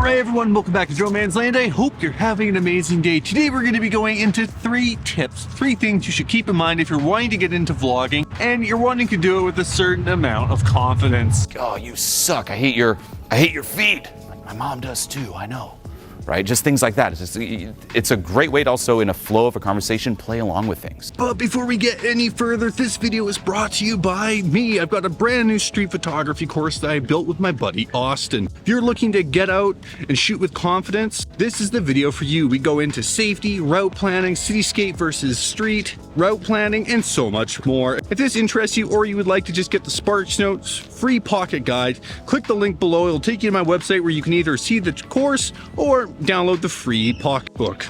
Alright everyone, welcome back to Drone Man's Land. I hope you're having an amazing day. Today we're going to be going into 3 tips, 3 things you should keep in mind if you're wanting to get into vlogging and you're wanting to do it with a certain amount of confidence. Oh, you suck. I hate your feet. My mom does too, I know. Right? Just things like that. It's a great way to also, in a flow of a conversation, play along with things. But before we get any further, this video is brought to you by me. I've got a brand new street photography course that I built with my buddy Austin. If you're looking to get out and shoot with confidence, this is the video for you. We go into safety, route planning, cityscape versus street, route planning, and so much more. If this interests you or you would like to just get the Sparks Notes free pocket guide, click the link below. It'll take you to my website where you can either see the course or download the free pocketbook.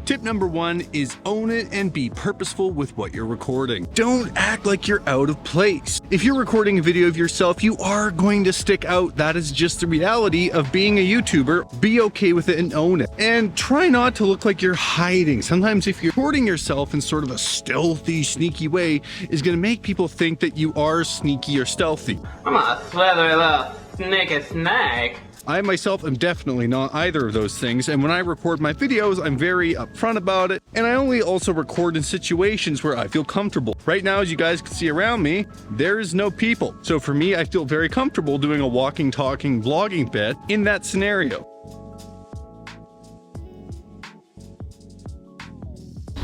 Tip number 1 is own it and be purposeful with what you're recording. Don't act like you're out of place. If you're recording a video of yourself, you are going to stick out. That is just the reality of being a YouTuber. Be okay with it and own it. And try not to look like you're hiding. Sometimes if you're recording yourself in sort of a stealthy, sneaky way, is going to make people think that you are sneaky or stealthy. I'm a slithery little sneaky snake. I myself am definitely not either of those things, and when I record my videos, I'm very upfront about it, and I only also record in situations where I feel comfortable. Right now, as you guys can see around me, there is no people. So for me, I feel very comfortable doing a walking, talking, vlogging bit in that scenario.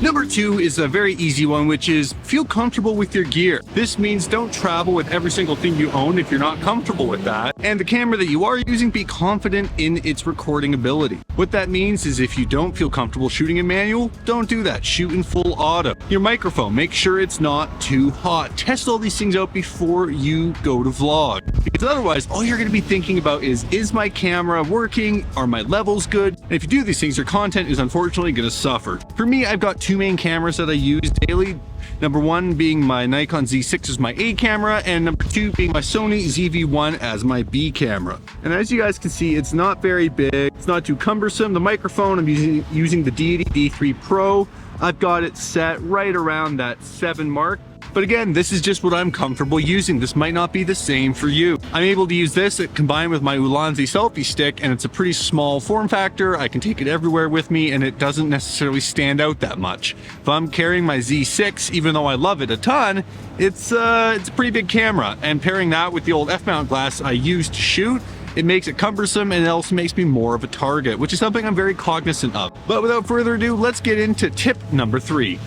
Number 2 is a very easy one, which is feel comfortable with your gear. This means don't travel with every single thing you own if you're not comfortable with that. And the camera that you are using, be confident in its recording ability. What that means is if you don't feel comfortable shooting in manual, don't do that. Shoot in full auto. Your microphone, make sure it's not too hot. Test all these things out before you go to vlog. Because otherwise, all you're going to be thinking about is my camera working? Are my levels good? And if you do these things, your content is unfortunately going to suffer. For me, I've got 2 main cameras that I use daily. Number 1 being my Nikon Z6 as my A camera, and number 2 being my Sony ZV-1 as my B camera. And as you guys can see, it's not very big, it's not too cumbersome. The microphone, I'm using the Deity D3 Pro. I've got it set right around that 7 mark. But again, this is just what I'm comfortable using. This might not be the same for you. I'm able to use this combined with my Ulanzi selfie stick, and it's a pretty small form factor. I can take it everywhere with me, and it doesn't necessarily stand out that much. If I'm carrying my Z6, even though I love it a ton, it's a pretty big camera. And pairing that with the old F-mount glass I use to shoot, it makes it cumbersome, and it also makes me more of a target, which is something I'm very cognizant of. But without further ado, let's get into tip number 3.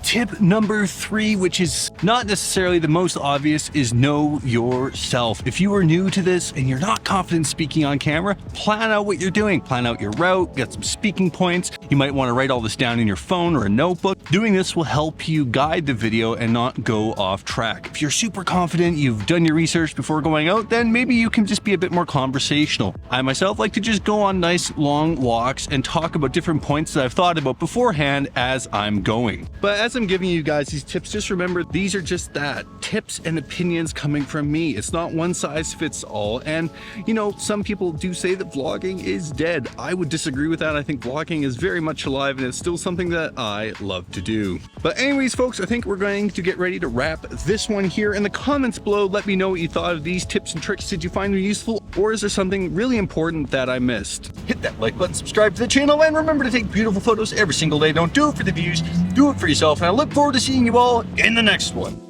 Tip number 3, which is not necessarily the most obvious, is know yourself. If you are new to this and you're not confident speaking on camera, plan out what you're doing. Plan out your route, get some speaking points. You might want to write all this down in your phone or a notebook. Doing this will help you guide the video and not go off track. If you're super confident, you've done your research before going out, then maybe you can just be a bit more conversational. I myself like to just go on nice long walks and talk about different points that I've thought about beforehand as I'm going. But as I'm giving you guys these tips, just remember these are just that, tips and opinions coming from me. It's not one size fits all. And you know, some people do say that vlogging is dead. I would disagree with that. I think vlogging is very much alive, and it's still something that I love to do. But anyways, folks, I think we're going to get ready to wrap this one here. In the comments below, let me know what you thought of these tips and tricks. Did you find them useful, or is there something really important that I missed? Hit that like button, subscribe to the channel, and remember to take beautiful photos every single day. Don't do it for the views, do it for yourself, and I look forward to seeing you all in the next one.